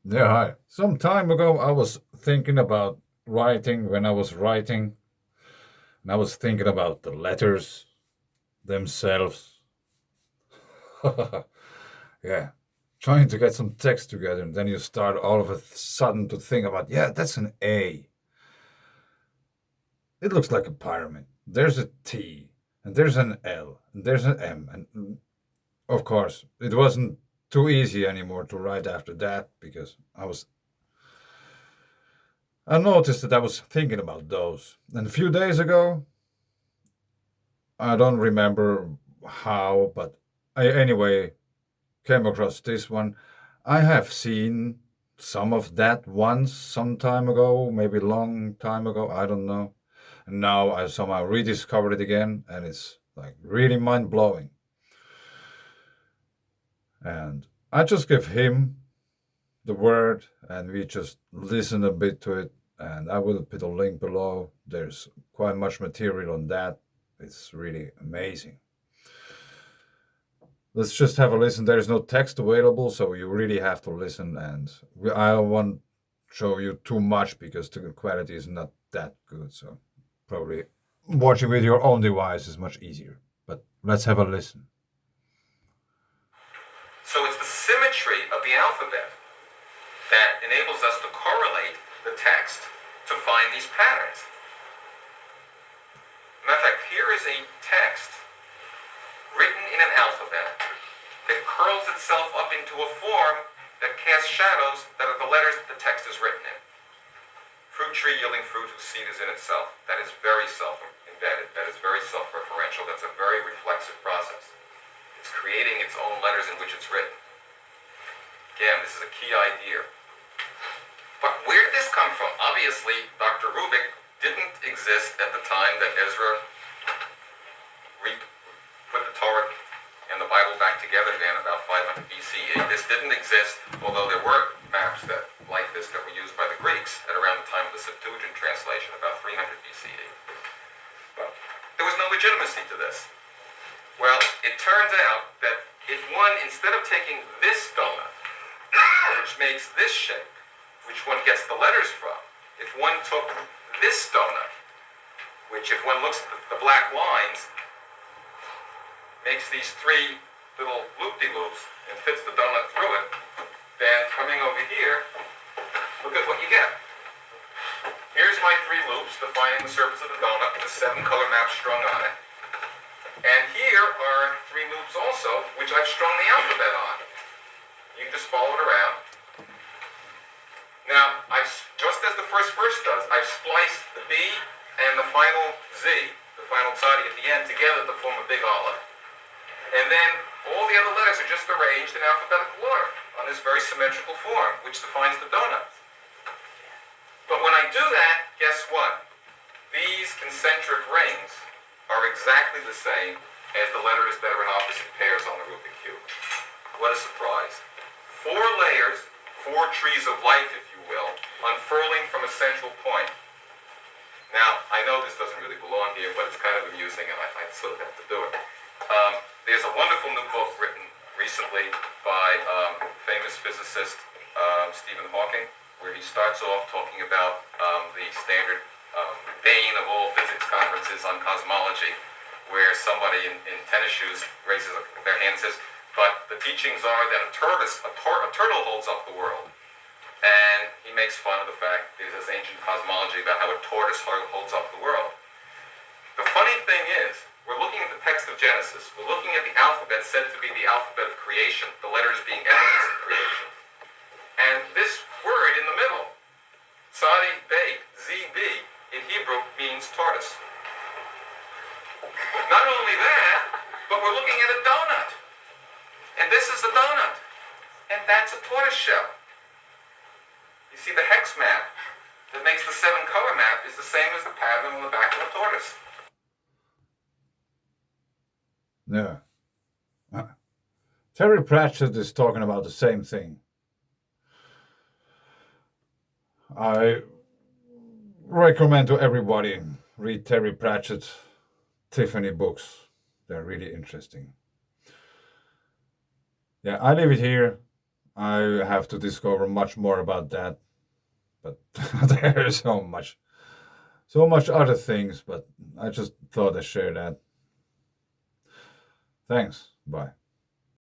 Yeah, hi. Some time ago, I was thinking about writing when I was writing, and I was thinking about the letters themselves. Yeah, trying to get some text together, and then you start all of a sudden to think about, yeah, that's an A. It looks like a pyramid. There's a T, and there's an L, and there's an M, and of course, it wasn't too easy anymore to write after that because I noticed that I was thinking about those. And a few days ago, I don't remember how, but I anyway came across this one. I have seen some of that once, some time ago, maybe long time ago. I don't know. And now I somehow rediscovered it again, and it's like really mind blowing. And I just give him the word, and we just listen a bit to it. And I will put a link below. There's quite much material on that. It's really amazing. Let's just have a listen. There is no text available, so you really have to listen. And I won't show you too much because the quality is not that good. So probably watching with your own device is much easier. But let's have a listen. So it's the symmetry of the alphabet that enables us to correlate the text to find these patterns. Matter of fact, here is a text written in an alphabet that curls itself up into a form that casts shadows that are the letters that the text is written in. Fruit tree yielding fruit whose seed is in itself. That is very self-embedded. That is very self-referential. That's a very reflexive process. It's creating its own letters in which it's written. Again, this is a key idea. But where did this come from? Obviously, Dr. Rubik didn't exist at the time that Ezra put the Torah and the Bible back together again, about 500 BCE. This didn't exist, although there were maps like this that were used by the Greeks at around the time of the Septuagint translation, about 300 BCE. But there was no legitimacy to this. Well, it turns out that if one, instead of taking this donut, which makes this shape, which one gets the letters from, if one took this donut, which if one looks at the black lines, makes these three little loop-de-loops and fits the donut through it, then coming over here, look at what you get. Here's my three loops defining the surface of the donut with a 7-color map strung on it. And here are three loops also, which I've strung the alphabet on. You can just follow it around. Now, just as the first verse does, I've spliced the B and the final Z, the final tzadi at the end, together to form a big aleph. And then all the other letters are just arranged in alphabetical order on this very symmetrical form, which defines the donut. But when I do that, guess what? These concentric rings are exactly the same as the letters that are in opposite pairs on the Rubik cube. What a surprise. 4 layers, 4 trees of life, if you will, unfurling from a central point. Now, I know this doesn't really belong here, but it's kind of amusing, and I sort of have to do it. There's a wonderful new book written recently by famous physicist Stephen Hawking, where he starts off talking about the standard bane of all physics conferences on cosmology, where somebody in tennis shoes raises their hand and says, but the teachings are that a turtle holds up the world. And he makes fun of the fact that there's ancient cosmology about how a tortoise holds up the world. The funny thing is, we're looking at the text of Genesis. We're looking at the alphabet said to be the alphabet of creation, the letters being elements of creation. And this word in the middle, Tzadi Beit, ZB, in Hebrew means tortoise. Not only that, but we're looking at a donut. And this is a donut. And that's a tortoise shell. You see, the hex map that makes the 7-color map is the same as the pattern on the back of a tortoise. Yeah. Terry Pratchett is talking about the same thing. I recommend to everybody read Terry Pratchett's Tiffany books. They're really interesting. Yeah, I leave it here. I have to discover much more about that. But there's so much other things. But I just thought I'd share that. Thanks. Bye.